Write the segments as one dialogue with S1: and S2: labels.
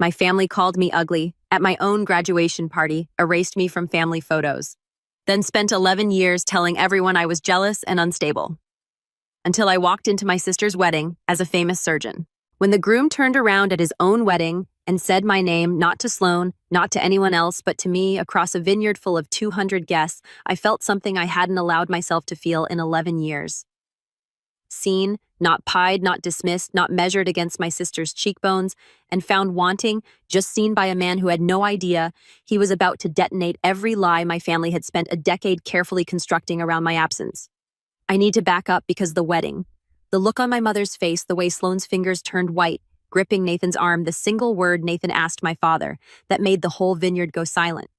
S1: My family called me ugly at my own graduation party, erased me from family photos, then spent 11 years telling everyone I was jealous and unstable. Until I walked into my sister's wedding as a famous surgeon. When the groom turned around at his own wedding and said my name, not to Sloan, not to anyone else, but to me, across a vineyard full of 200 guests, I felt something I hadn't allowed myself to feel in 11 years. Seen, not pied, not dismissed, not measured against my sister's cheekbones, and found wanting, just seen by a man who had no idea he was about to detonate every lie my family had spent a decade carefully constructing around my absence. I need to back up because the wedding, the look on my mother's face, the way Sloane's fingers turned white, gripping Nathan's arm, the single word Nathan asked my father that made the whole vineyard go silent.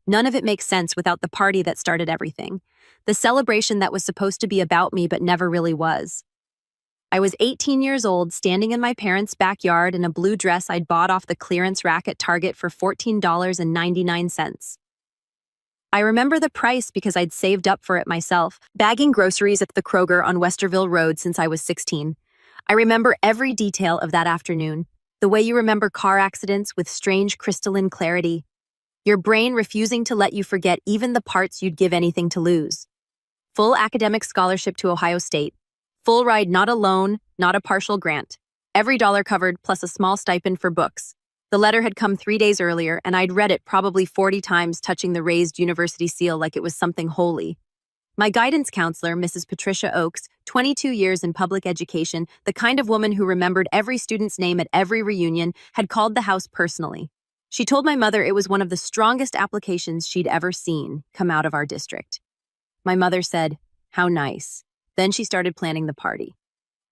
S1: None of it makes sense without the party that started everything, the celebration that was supposed to be about me but never really was. I was 18 years old, standing in my parents' backyard in a blue dress I'd bought off the clearance rack at Target for $14.99. I remember the price because I'd saved up for it myself, bagging groceries at the Kroger on Westerville Road since I was 16. I remember every detail of that afternoon, the way you remember car accidents with strange crystalline clarity, your brain refusing to let you forget even the parts you'd give anything to lose. Full academic scholarship to Ohio State. Full ride, not a loan, not a partial grant. Every dollar covered, plus a small stipend for books. The letter had come 3 days earlier, and I'd read it probably 40 times, touching the raised university seal like it was something holy. My guidance counselor, Mrs. Patricia Oakes, 22 years in public education, the kind of woman who remembered every student's name at every reunion, had called the house personally. She told my mother it was one of the strongest applications she'd ever seen come out of our district. My mother said, "How nice." Then she started planning the party.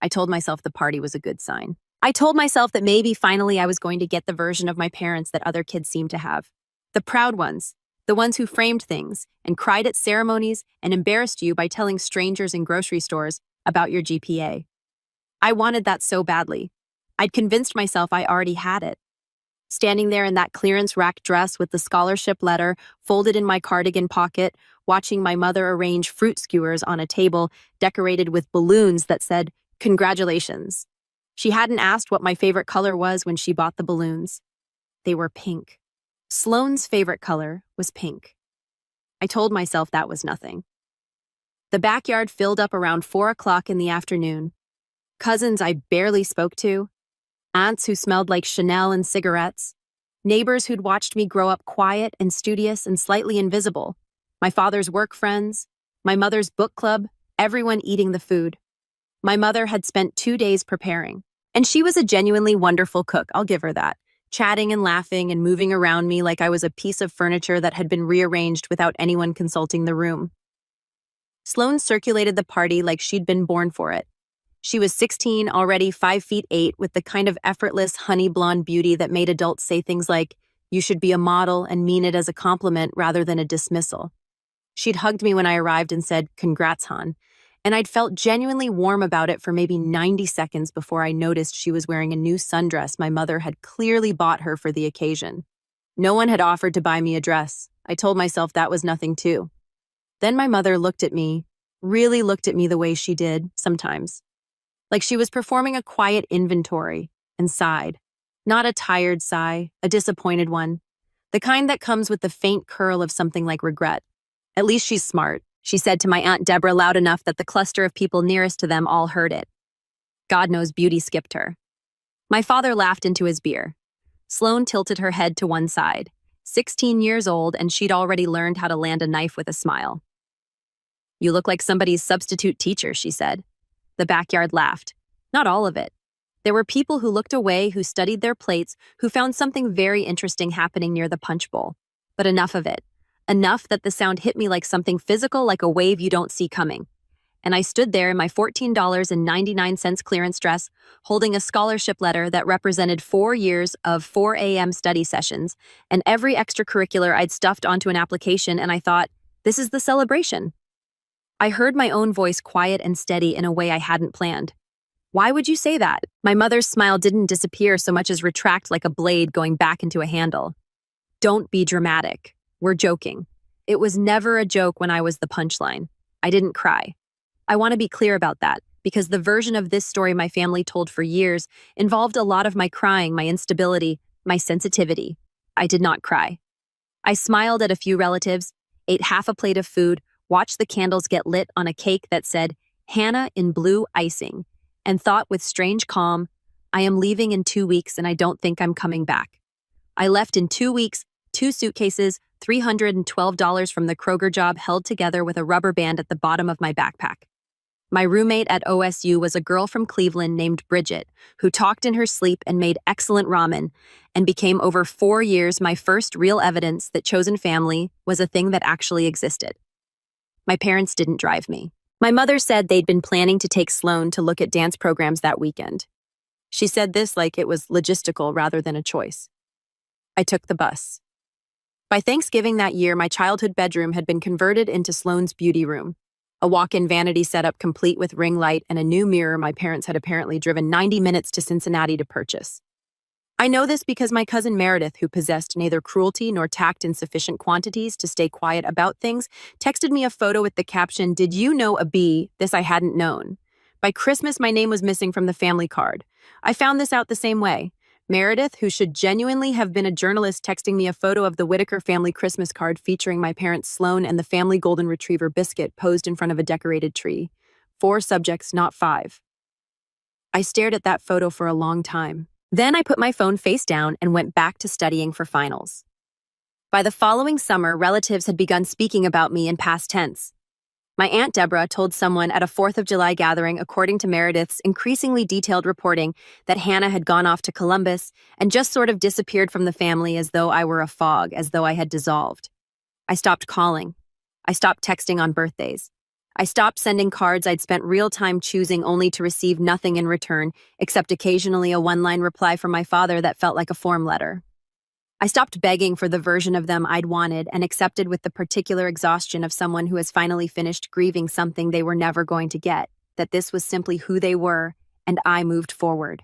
S1: I told myself the party was a good sign. I told myself that maybe finally I was going to get the version of my parents that other kids seemed to have. The proud ones, the ones who framed things and cried at ceremonies and embarrassed you by telling strangers in grocery stores about your GPA. I wanted that so badly. I'd convinced myself I already had it. Standing there in that clearance rack dress with the scholarship letter folded in my cardigan pocket, watching my mother arrange fruit skewers on a table decorated with balloons that said, "Congratulations." She hadn't asked what my favorite color was when she bought the balloons. They were pink. Sloane's favorite color was pink. I told myself that was nothing. The backyard filled up around 4 o'clock in the afternoon. Cousins I barely spoke to, aunts who smelled like Chanel and cigarettes, neighbors who'd watched me grow up quiet and studious and slightly invisible, my father's work friends, my mother's book club, everyone eating the food. My mother had spent 2 days preparing, and she was a genuinely wonderful cook, I'll give her that, chatting and laughing and moving around me like I was a piece of furniture that had been rearranged without anyone consulting the room. Sloane circulated the party like she'd been born for it. She was 16, already 5'8", with the kind of effortless honey blonde beauty that made adults say things like, "You should be a model," and mean it as a compliment rather than a dismissal. She'd hugged me when I arrived and said, "Congrats, hon," and I'd felt genuinely warm about it for maybe 90 seconds before I noticed she was wearing a new sundress my mother had clearly bought her for the occasion. No one had offered to buy me a dress. I told myself that was nothing too. Then my mother looked at me, really looked at me the way she did sometimes. Like she was performing a quiet inventory, and sighed. Not a tired sigh, a disappointed one. The kind that comes with the faint curl of something like regret. "At least she's smart," she said to my Aunt Deborah loud enough that the cluster of people nearest to them all heard it. God knows beauty skipped her. My father laughed into his beer. Sloane tilted her head to one side. 16 years old, and she'd already learned how to land a knife with a smile. "You look like somebody's substitute teacher," she said. The backyard laughed. Not all of it. There were people who looked away, who studied their plates, who found something very interesting happening near the punch bowl. But enough of it. Enough that the sound hit me like something physical, like a wave you don't see coming. And I stood there in my $14.99 clearance dress, holding a scholarship letter that represented 4 years of 4 a.m. study sessions, and every extracurricular I'd stuffed onto an application, and I thought, this is the celebration. I heard my own voice quiet and steady in a way I hadn't planned. "Why would you say that?" My mother's smile didn't disappear so much as retract like a blade going back into a handle. "Don't be dramatic. We're joking." It was never a joke when I was the punchline. I didn't cry. I want to be clear about that, because the version of this story my family told for years involved a lot of my crying, my instability, my sensitivity. I did not cry. I smiled at a few relatives, ate half a plate of food, watched the candles get lit on a cake that said, Hannah in blue icing, and thought with strange calm, I am leaving in 2 weeks and I don't think I'm coming back. I left in 2 weeks, 2 suitcases, $312 from the Kroger job held together with a rubber band at the bottom of my backpack. My roommate at OSU was a girl from Cleveland named Bridget, who talked in her sleep and made excellent ramen, and became over 4 years my first real evidence that chosen family was a thing that actually existed. My parents didn't drive me. My mother said they'd been planning to take Sloan to look at dance programs that weekend. She said this like it was logistical rather than a choice. I took the bus. By Thanksgiving that year, my childhood bedroom had been converted into Sloan's beauty room. A walk-in vanity setup complete with ring light and a new mirror my parents had apparently driven 90 minutes to Cincinnati to purchase. I know this because my cousin Meredith, who possessed neither cruelty nor tact in sufficient quantities to stay quiet about things, texted me a photo with the caption, "Did you know a bee? This I hadn't known." By Christmas, my name was missing from the family card. I found this out the same way. Meredith, who should genuinely have been a journalist, texting me a photo of the Whitaker family Christmas card featuring my parents Sloan and the family golden retriever Biscuit posed in front of a decorated tree. 4 subjects, not 5. I stared at that photo for a long time. Then I put my phone face down and went back to studying for finals. By the following summer, relatives had begun speaking about me in past tense. My Aunt Deborah told someone at a 4th of July gathering, according to Meredith's increasingly detailed reporting, that Hannah had gone off to Columbus and just sort of disappeared from the family as though I were a fog, as though I had dissolved. I stopped calling. I stopped texting on birthdays. I stopped sending cards I'd spent real time choosing only to receive nothing in return, except occasionally a one-line reply from my father that felt like a form letter. I stopped begging for the version of them I'd wanted and accepted with the particular exhaustion of someone who has finally finished grieving something they were never going to get, that this was simply who they were, and I moved forward.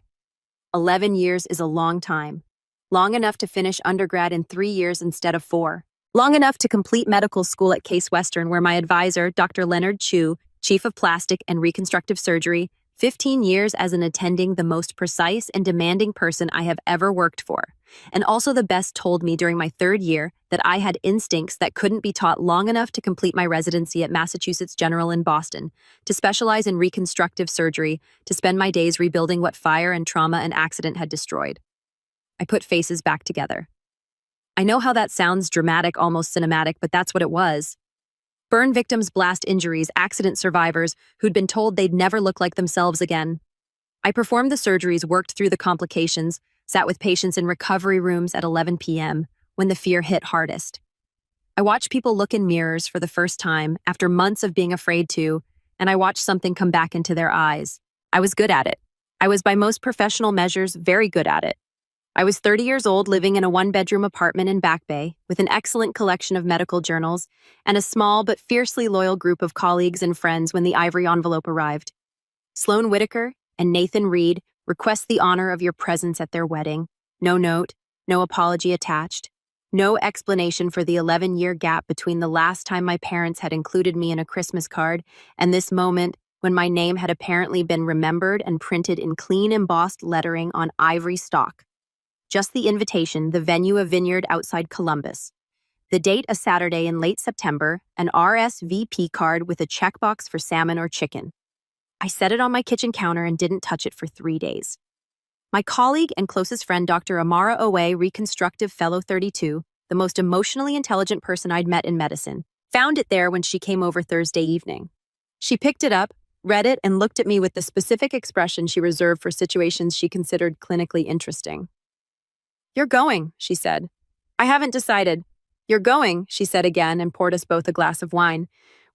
S1: 11 years is a long time. Long enough to finish undergrad in 3 years instead of 4. Long enough to complete medical school at Case Western, where my advisor, Dr. Leonard Chu, chief of plastic and reconstructive surgery, 15 years as an attending, the most precise and demanding person I have ever worked for, and also the best, told me during my 3rd year that I had instincts that couldn't be taught long enough to complete my residency at Massachusetts General in Boston, to specialize in reconstructive surgery, to spend my days rebuilding what fire and trauma and accident had destroyed. I put faces back together. I know how that sounds dramatic, almost cinematic, but that's what it was. Burn victims, blast injuries, accident survivors who'd been told they'd never look like themselves again. I performed the surgeries, worked through the complications, sat with patients in recovery rooms at 11 p.m. when the fear hit hardest. I watched people look in mirrors for the first time after months of being afraid to, and I watched something come back into their eyes. I was good at it. I was, by most professional measures, very good at it. I was 30 years old, living in a 1-bedroom apartment in Back Bay with an excellent collection of medical journals and a small but fiercely loyal group of colleagues and friends when the ivory envelope arrived. Sloan Whitaker and Nathan Reed request the honor of your presence at their wedding. No note, no apology attached, no explanation for the 11-year gap between the last time my parents had included me in a Christmas card and this moment when my name had apparently been remembered and printed in clean embossed lettering on ivory stock. Just the invitation, the venue a vineyard outside Columbus. The date a Saturday in late September, an RSVP card with a checkbox for salmon or chicken. I set it on my kitchen counter and didn't touch it for 3 days. My colleague and closest friend, Dr. Amara Owe, reconstructive fellow 32, the most emotionally intelligent person I'd met in medicine, found it there when she came over Thursday evening. She picked it up, read it, and looked at me with the specific expression she reserved for situations she considered clinically interesting. "You're going," she said. "I haven't decided." "You're going," she said again and poured us both a glass of wine.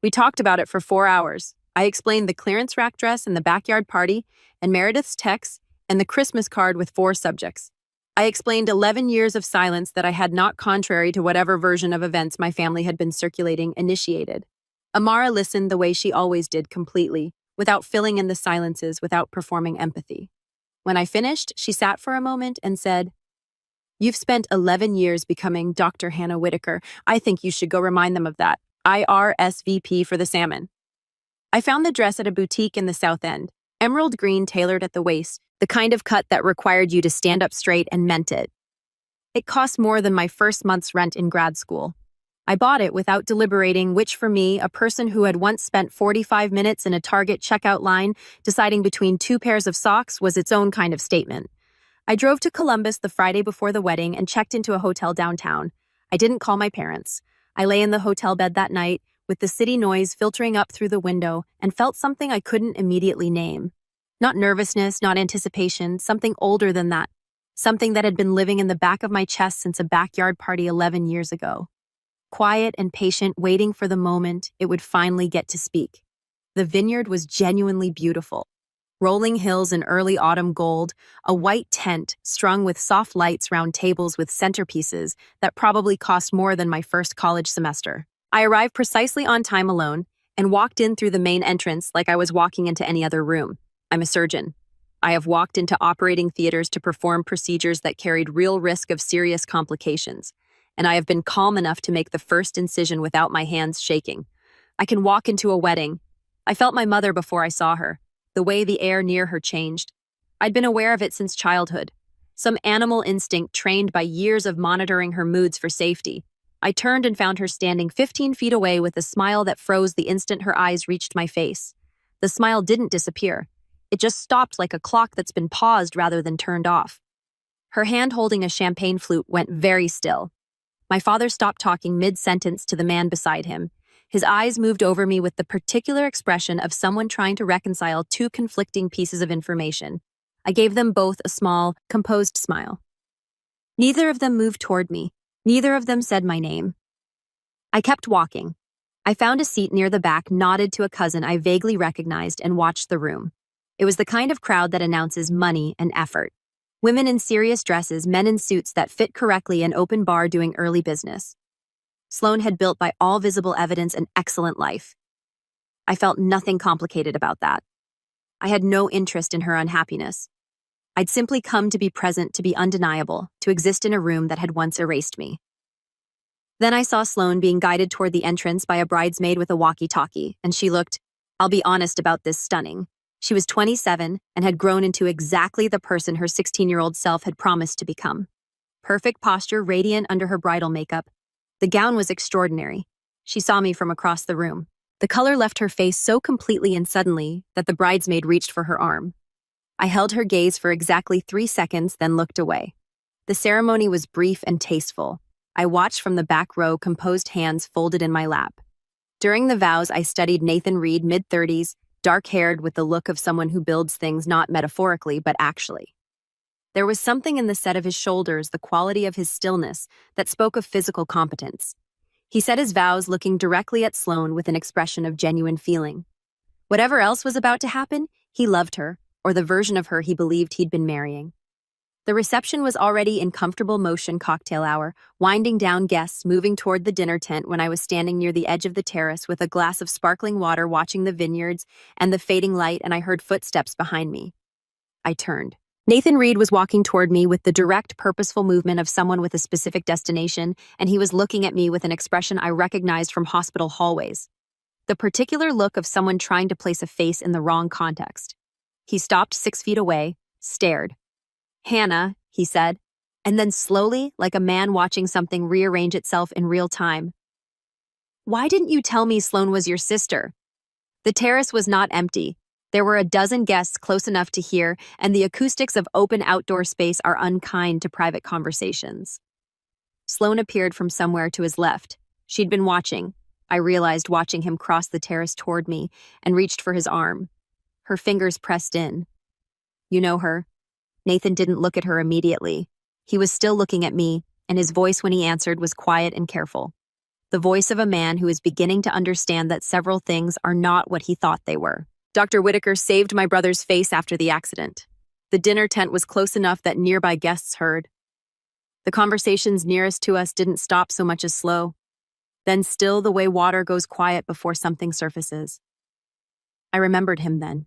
S1: We talked about it for 4 hours. I explained the clearance rack dress and the backyard party, and Meredith's text, and the Christmas card with 4 subjects. I explained 11 years of silence that I had not, contrary to whatever version of events my family had been circulating, initiated. Amara listened the way she always did, completely, without filling in the silences, without performing empathy. When I finished, she sat for a moment and said, "You've spent 11 years becoming Dr. Hannah Whitaker. I think you should go remind them of that. IRSVP for the salmon." I found the dress at a boutique in the South End, emerald green tailored at the waist, the kind of cut that required you to stand up straight, and meant it. It cost more than my first month's rent in grad school. I bought it without deliberating, which for me, a person who had once spent 45 minutes in a Target checkout line deciding between two pairs of socks, was its own kind of statement. I drove to Columbus the Friday before the wedding and checked into a hotel downtown. I didn't call my parents. I lay in the hotel bed that night, with the city noise filtering up through the window, and felt something I couldn't immediately name. Not nervousness, not anticipation, something older than that. Something that had been living in the back of my chest since a backyard party 11 years ago. Quiet and patient, waiting for the moment it would finally get to speak. The vineyard was genuinely beautiful. Rolling hills in early autumn gold, a white tent strung with soft lights round tables with centerpieces that probably cost more than my first college semester. I arrived precisely on time alone and walked in through the main entrance like I was walking into any other room. I'm a surgeon. I have walked into operating theaters to perform procedures that carried real risk of serious complications, and I have been calm enough to make the first incision without my hands shaking. I can walk into a wedding. I felt my mother before I saw her. The way the air near her changed. I'd been aware of it since childhood. Some animal instinct trained by years of monitoring her moods for safety. I turned and found her standing 15 feet away with a smile that froze the instant her eyes reached my face. The smile didn't disappear. It just stopped like a clock that's been paused rather than turned off. Her hand holding a champagne flute went very still. My father stopped talking mid-sentence to the man beside him. His eyes moved over me with the particular expression of someone trying to reconcile two conflicting pieces of information. I gave them both a small, composed smile. Neither of them moved toward me. Neither of them said my name. I kept walking. I found a seat near the back, nodded to a cousin I vaguely recognized, and watched the room. It was the kind of crowd that announces money and effort. Women in serious dresses, men in suits that fit correctly, an open bar doing early business. Sloane had built by all visible evidence an excellent life. I felt nothing complicated about that. I had no interest in her unhappiness. I'd simply come to be present, to be undeniable, to exist in a room that had once erased me. Then I saw Sloane being guided toward the entrance by a bridesmaid with a walkie-talkie, and she looked, I'll be honest about this, stunning. She was 27 and had grown into exactly the person her 16-year-old self had promised to become. Perfect posture, radiant under her bridal makeup. The gown was extraordinary. She saw me from across the room. The color left her face so completely and suddenly that the bridesmaid reached for her arm. I held her gaze for exactly 3 seconds, then looked away. The ceremony was brief and tasteful. I watched from the back row, composed hands folded in my lap. During the vows, I studied Nathan Reed, mid-30s, dark-haired with the look of someone who builds things not metaphorically but actually. There was something in the set of his shoulders, the quality of his stillness, that spoke of physical competence. He said his vows looking directly at Sloane with an expression of genuine feeling. Whatever else was about to happen, he loved her, or the version of her he believed he'd been marrying. The reception was already in comfortable motion, cocktail hour, winding down, guests moving toward the dinner tent when I was standing near the edge of the terrace with a glass of sparkling water, watching the vineyards and the fading light, and I heard footsteps behind me. I turned. Nathan Reed was walking toward me with the direct, purposeful movement of someone with a specific destination, and he was looking at me with an expression I recognized from hospital hallways. The particular look of someone trying to place a face in the wrong context. He stopped 6 feet away, stared. "Hannah," he said, and then slowly, like a man watching something rearrange itself in real time. "Why didn't you tell me Sloane was your sister?" The terrace was not empty. There were a dozen guests close enough to hear, and the acoustics of open outdoor space are unkind to private conversations. Sloane appeared from somewhere to his left. She'd been watching. I realized, watching him cross the terrace toward me, and reached for his arm. Her fingers pressed in. "You know her?" Nathan didn't look at her immediately. He was still looking at me, and his voice when he answered was quiet and careful. The voice of a man who is beginning to understand that several things are not what he thought they were. "Dr. Whitaker saved my brother's face after the accident. The dinner tent was close enough that nearby guests heard. The conversations nearest to us didn't stop so much as slow. Then still the way water goes quiet before something surfaces. I remembered him then.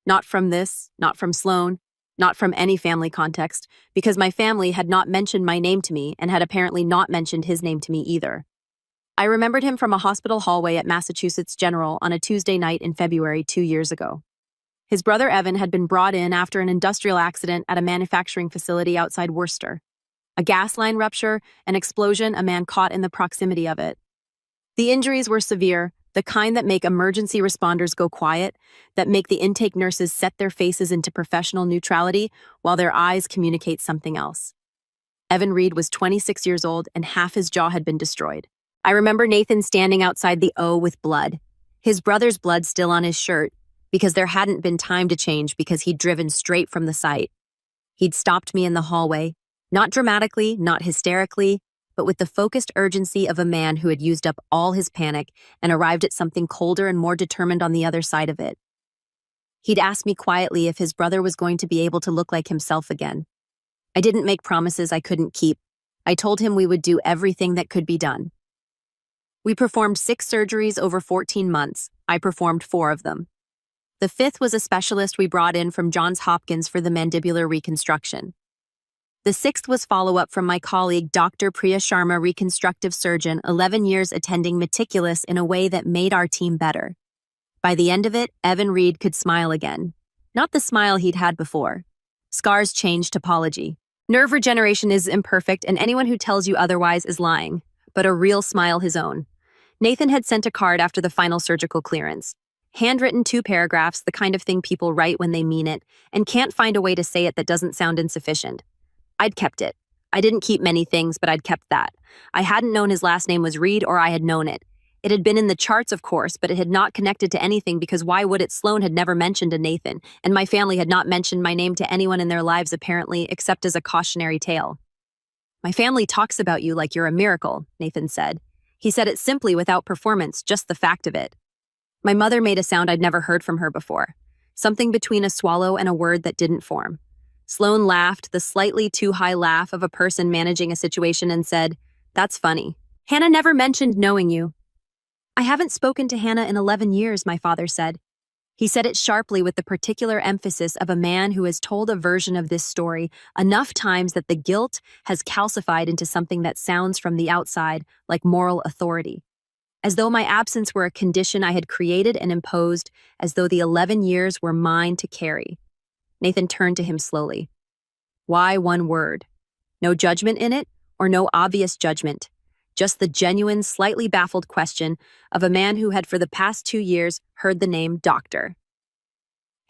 S1: Not from this, not from Sloane, not from any family context, because my family had not mentioned my name to me and had apparently not mentioned his name to me either. I remembered him from a hospital hallway at Massachusetts General on a Tuesday night in February 2 years ago. His brother Evan had been brought in after an industrial accident at a manufacturing facility outside Worcester. A gas line rupture, an explosion, a man caught in the proximity of it. The injuries were severe, the kind that make emergency responders go quiet, that make the intake nurses set their faces into professional neutrality while their eyes communicate something else. Evan Reed was 26 years old and half his jaw had been destroyed. I remember Nathan standing outside the O with blood. His brother's blood still on his shirt, because there hadn't been time to change because he'd driven straight from the site. He'd stopped me in the hallway, not dramatically, not hysterically, but with the focused urgency of a man who had used up all his panic and arrived at something colder and more determined on the other side of it. He'd asked me quietly if his brother was going to be able to look like himself again. I didn't make promises I couldn't keep. I told him we would do everything that could be done. We performed 6 surgeries over 14 months. I performed 4 of them. The 5th was a specialist we brought in from Johns Hopkins for the mandibular reconstruction. The 6th was follow-up from my colleague Dr. Priya Sharma, reconstructive surgeon, 11 years attending meticulous in a way that made our team better. By the end of it, Evan Reed could smile again. Not the smile he'd had before. Scars changed topology. Nerve regeneration is imperfect, and anyone who tells you otherwise is lying, but a real smile his own. Nathan had sent a card after the final surgical clearance. Handwritten 2 paragraphs, the kind of thing people write when they mean it, and can't find a way to say it that doesn't sound insufficient. I'd kept it. I didn't keep many things, but I'd kept that. I hadn't known his last name was Reed, or I had known it. It had been in the charts, of course, but it had not connected to anything because why would it? Sloan had never mentioned a Nathan, and my family had not mentioned my name to anyone in their lives apparently, except as a cautionary tale. My family talks about you like you're a miracle, Nathan said. He said it simply without performance, just the fact of it. My mother made a sound I'd never heard from her before, something between a swallow and a word that didn't form. Sloan laughed, the slightly too high laugh of a person managing a situation, and said, "That's funny. Hannah never mentioned knowing you." "I haven't spoken to Hannah in 11 years, my father said. He said it sharply with the particular emphasis of a man who has told a version of this story enough times that the guilt has calcified into something that sounds from the outside like moral authority. As though my absence were a condition I had created and imposed, as though the 11 years were mine to carry. Nathan turned to him slowly. Why one word? No judgment in it, or no obvious judgment. Just the genuine, slightly baffled question of a man who had for the past 2 years heard the name doctor.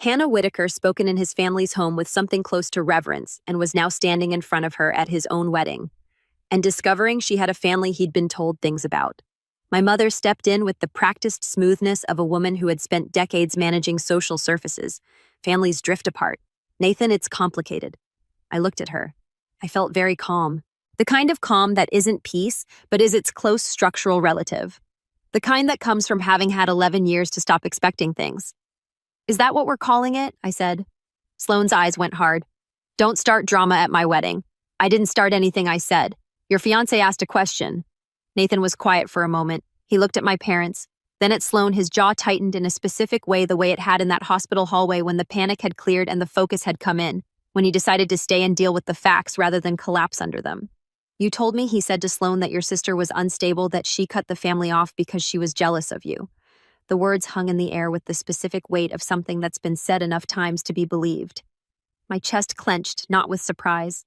S1: Hannah Whitaker, spoken in his family's home with something close to reverence, and was now standing in front of her at his own wedding, and discovering she had a family he'd been told things about. My mother stepped in with the practiced smoothness of a woman who had spent decades managing social surfaces. Families drift apart. Nathan, it's complicated. I looked at her. I felt very calm. The kind of calm that isn't peace, but is its close structural relative. The kind that comes from having had 11 years to stop expecting things. Is that what we're calling it? I said. Sloane's eyes went hard. Don't start drama at my wedding. I didn't start anything, I said. Your fiancé asked a question. Nathan was quiet for a moment. He looked at my parents, then at Sloane. His jaw tightened in a specific way, the way it had in that hospital hallway when the panic had cleared and the focus had come in, when he decided to stay and deal with the facts rather than collapse under them. You told me, he said to Sloane, that your sister was unstable, that she cut the family off because she was jealous of you. The words hung in the air with the specific weight of something that's been said enough times to be believed. My chest clenched, not with surprise.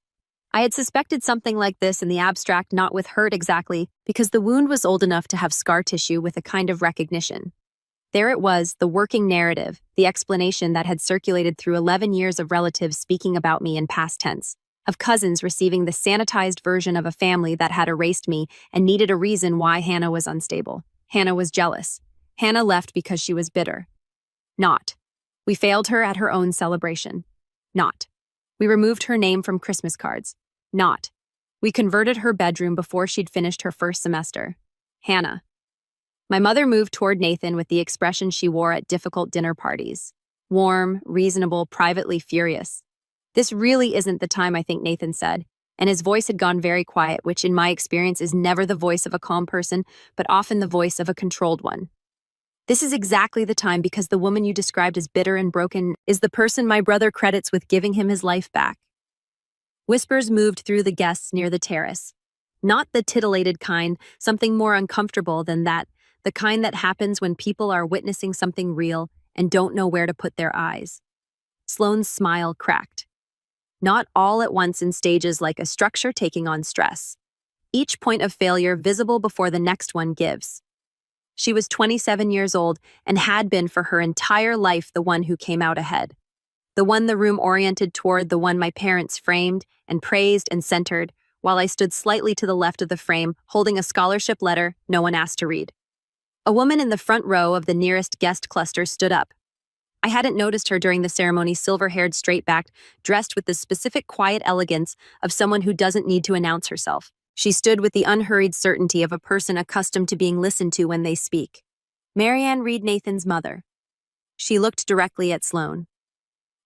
S1: I had suspected something like this in the abstract, not with hurt exactly, because the wound was old enough to have scar tissue with a kind of recognition. There it was, the working narrative, the explanation that had circulated through 11 years of relatives speaking about me in past tense, of cousins receiving the sanitized version of a family that had erased me and needed a reason why Hannah was unstable. Hannah was jealous. Hannah left because she was bitter. Not. We failed her at her own celebration. Not. We removed her name from Christmas cards. Not. We converted her bedroom before she'd finished her first semester. Hannah. My mother moved toward Nathan with the expression she wore at difficult dinner parties. Warm, reasonable, privately furious. This really isn't the time, I think Nathan said, and his voice had gone very quiet, which in my experience is never the voice of a calm person, but often the voice of a controlled one. This is exactly the time because the woman you described as bitter and broken is the person my brother credits with giving him his life back. Whispers moved through the guests near the terrace. Not the titillated kind, something more uncomfortable than that, the kind that happens when people are witnessing something real and don't know where to put their eyes. Sloane's smile cracked. not all at once in stages like a structure taking on stress. Each point of failure visible before the next one gives. She was 27 years old and had been for her entire life the one who came out ahead. The one the room oriented toward, the one my parents framed and praised and centered, while I stood slightly to the left of the frame, holding a scholarship letter no one asked to read. A woman in the front row of the nearest guest cluster stood up. I hadn't noticed her during the ceremony, silver-haired, straight-backed, dressed with the specific quiet elegance of someone who doesn't need to announce herself. She stood with the unhurried certainty of a person accustomed to being listened to when they speak. Marianne Reed, Nathan's mother. She looked directly at Sloane.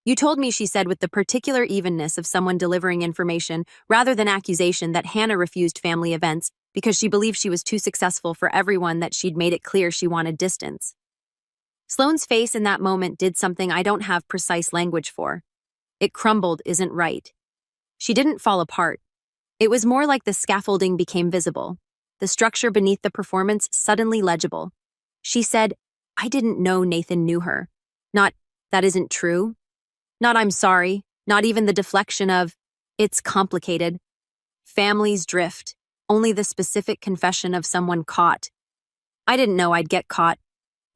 S1: "You told me," she said with the particular evenness of someone delivering information rather than accusation, "that Hannah refused family events because she believed she was too successful for everyone, that she'd made it clear she wanted distance." Sloane's face in that moment did something I don't have precise language for. It crumbled isn't right. She didn't fall apart. It was more like the scaffolding became visible, the structure beneath the performance suddenly legible. She said, "I didn't know Nathan knew her." Not, "That isn't true." Not, "I'm sorry." Not even the deflection of, "It's complicated." Families drift. Only the specific confession of someone caught. "I didn't know I'd get caught."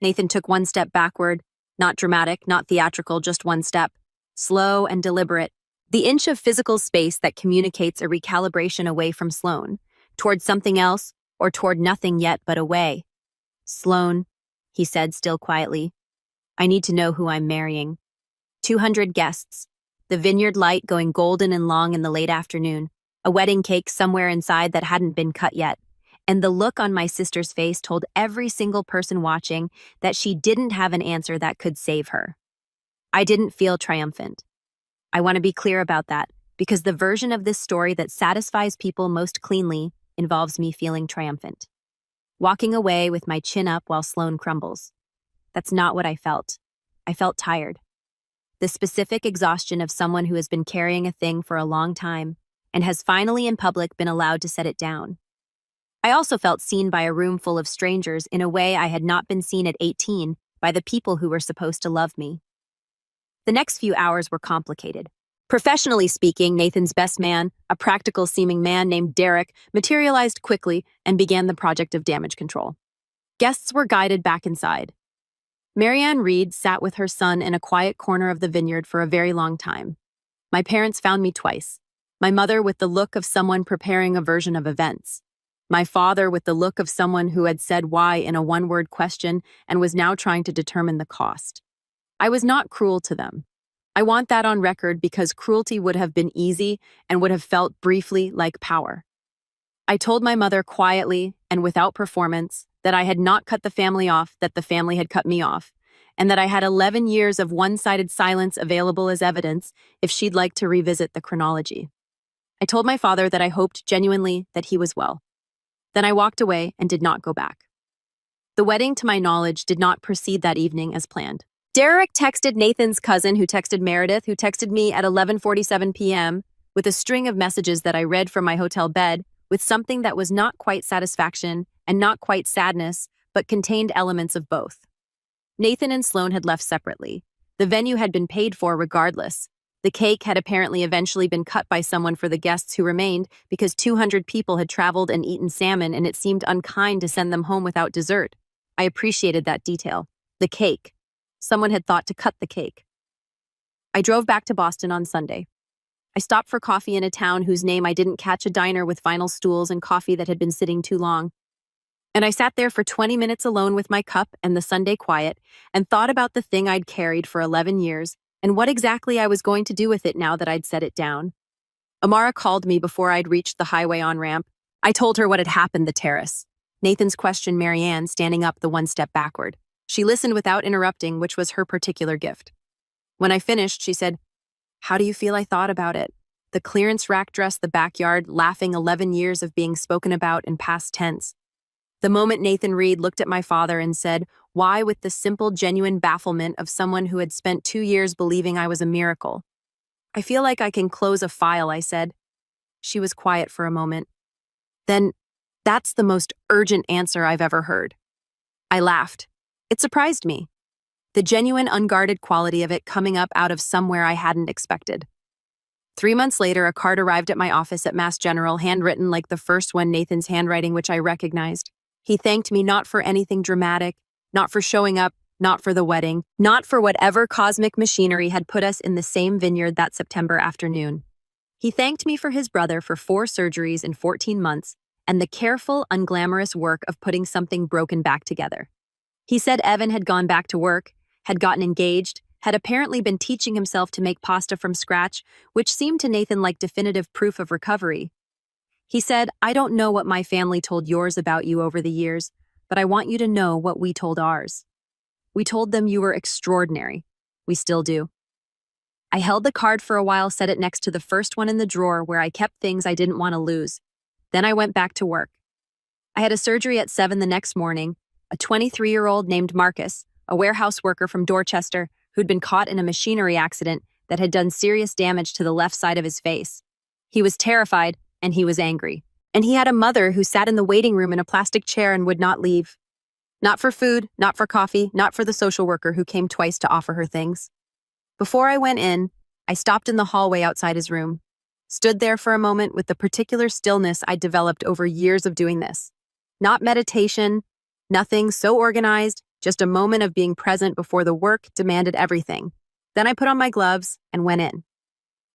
S1: Nathan took one step backward, not dramatic, not theatrical, just one step. Slow and deliberate. The inch of physical space that communicates a recalibration away from Sloane, toward something else, or toward nothing yet but away. "Sloane," he said still quietly, "I need to know who I'm marrying." 200 guests. The vineyard light going golden and long in the late afternoon. A wedding cake somewhere inside that hadn't been cut yet. And the look on my sister's face told every single person watching that she didn't have an answer that could save her. I didn't feel triumphant. I want to be clear about that, because the version of this story that satisfies people most cleanly involves me feeling triumphant. Walking away with my chin up while Sloane crumbles. That's not what I felt. I felt tired. The specific exhaustion of someone who has been carrying a thing for a long time and has finally in public been allowed to set it down. I also felt seen by a room full of strangers in a way I had not been seen at 18 by the people who were supposed to love me. The next few hours were complicated. Professionally speaking, Nathan's best man, a practical-seeming man named Derek, materialized quickly and began the project of damage control. Guests were guided back inside. Marianne Reed sat with her son in a quiet corner of the vineyard for a very long time. My parents found me twice. My mother with the look of someone preparing a version of events. My father with the look of someone who had said why in a one-word question and was now trying to determine the cost. I was not cruel to them. I want that on record, because cruelty would have been easy and would have felt briefly like power. I told my mother quietly and without performance that I had not cut the family off, that the family had cut me off, and that I had 11 years of one-sided silence available as evidence if she'd like to revisit the chronology. I told my father that I hoped genuinely that he was well. Then I walked away and did not go back. The wedding, to my knowledge, did not proceed that evening as planned. Derek texted Nathan's cousin, who texted Meredith, who texted me at 11:47 p.m. with a string of messages that I read from my hotel bed, with something that was not quite satisfaction and not quite sadness, but contained elements of both. Nathan and Sloane had left separately. The venue had been paid for regardless. The cake had apparently eventually been cut by someone for the guests who remained, because 200 people had traveled and eaten salmon, and it seemed unkind to send them home without dessert. I appreciated that detail. The cake. Someone had thought to cut the cake. I drove back to Boston on Sunday. I stopped for coffee in a town whose name I didn't catch, a diner with vinyl stools and coffee that had been sitting too long. And I sat there for 20 minutes alone with my cup and the Sunday quiet and thought about the thing I'd carried for 11 years and what exactly I was going to do with it now that I'd set it down. Amara called me before I'd reached the highway on-ramp. I told her what had happened, the terrace. Nathan's questioned Marianne, standing up the one step backward. She listened without interrupting, which was her particular gift. When I finished, she said, "How do you feel I thought about it?" The clearance rack dress, the backyard, laughing 11 years of being spoken about in past tense. The moment Nathan Reed looked at my father and said, "Why?" with the simple, genuine bafflement of someone who had spent 2 years believing I was a miracle. "I feel like I can close a file," I said. She was quiet for a moment. Then, "That's the most urgent answer I've ever heard." I laughed. It surprised me. The genuine, unguarded quality of it coming up out of somewhere I hadn't expected. 3 months later, a card arrived at my office at Mass General, handwritten like the first one, Nathan's handwriting, which I recognized. He thanked me not for anything dramatic, not for showing up, not for the wedding, not for whatever cosmic machinery had put us in the same vineyard that September afternoon. He thanked me for his brother for 4 surgeries in 14 months and the careful, unglamorous work of putting something broken back together. He said Evan had gone back to work, had gotten engaged, had apparently been teaching himself to make pasta from scratch, which seemed to Nathan like definitive proof of recovery. He said, "I don't know what my family told yours about you over the years, but I want you to know what we told ours. We told them you were extraordinary. We still do." I held the card for a while, set it next to the first one in the drawer where I kept things I didn't want to lose. Then I went back to work. I had a surgery at 7 the next morning. A 23-year-old named Marcus, a warehouse worker from Dorchester, who'd been caught in a machinery accident that had done serious damage to the left side of his face. He was terrified, and he was angry. And he had a mother who sat in the waiting room in a plastic chair and would not leave. Not for food, not for coffee, not for the social worker who came twice to offer her things. Before I went in, I stopped in the hallway outside his room, stood there for a moment with the particular stillness I'd developed over years of doing this. Not meditation, nothing so organized, just a moment of being present before the work demanded everything. Then I put on my gloves and went in.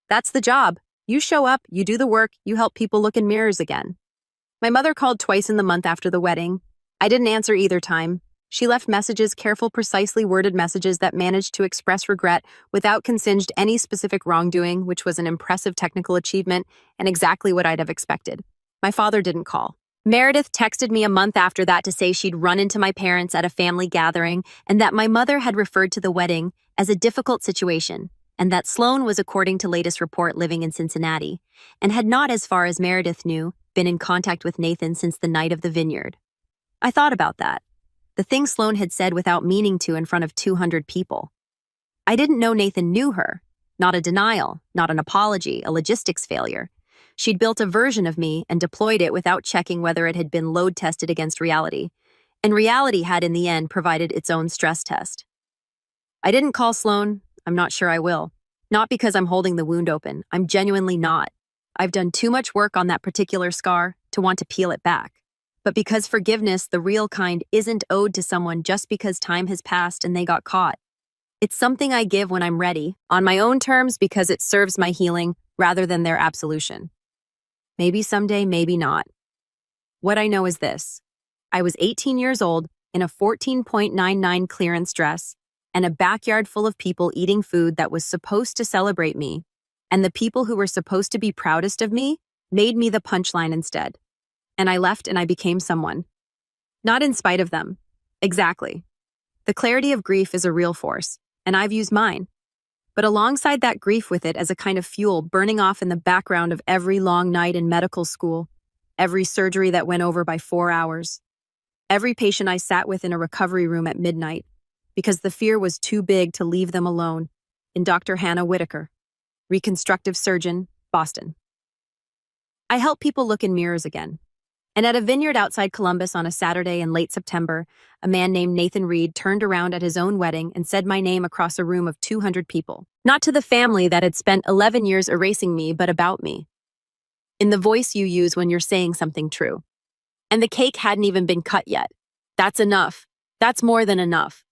S1: That's the job. You show up, you do the work, you help people look in mirrors again. My mother called twice in the month after the wedding. I didn't answer either time. She left messages, careful, precisely worded messages that managed to express regret without consigned any specific wrongdoing, which was an impressive technical achievement and exactly what I'd have expected. My father didn't call. Meredith texted me a month after that to say she'd run into my parents at a family gathering and that my mother had referred to the wedding as a difficult situation and that Sloan was, according to latest report, living in Cincinnati and had not, as far as Meredith knew, been in contact with Nathan since the night of the vineyard. I thought about that. The thing Sloan had said without meaning to in front of 200 people. I didn't know Nathan knew her. Not a denial, not an apology, a logistics failure. She'd built a version of me and deployed it without checking whether it had been load tested against reality. And reality had, in the end, provided its own stress test. I didn't call Sloan. I'm not sure I will. Not because I'm holding the wound open. I'm genuinely not. I've done too much work on that particular scar to want to peel it back. But because forgiveness, the real kind, isn't owed to someone just because time has passed and they got caught. It's something I give when I'm ready, on my own terms, because it serves my healing rather than their absolution. Maybe someday, maybe not. What I know is this. I was 18 years old in a 14.99 clearance dress and a backyard full of people eating food that was supposed to celebrate me, and the people who were supposed to be proudest of me made me the punchline instead. And I left and I became someone. Not in spite of them. Exactly. The clarity of grief is a real force, and I've used mine. But alongside that grief with it as a kind of fuel burning off in the background of every long night in medical school, every surgery that went over by 4 hours, every patient I sat with in a recovery room at midnight, because the fear was too big to leave them alone, in Dr. Hannah Whitaker, reconstructive surgeon, Boston. I help people look in mirrors again. And at a vineyard outside Columbus on a Saturday in late September, a man named Nathan Reed turned around at his own wedding and said my name across a room of 200 people. Not to the family that had spent 11 years erasing me, but about me. In the voice you use when you're saying something true. And the cake hadn't even been cut yet. That's enough. That's more than enough.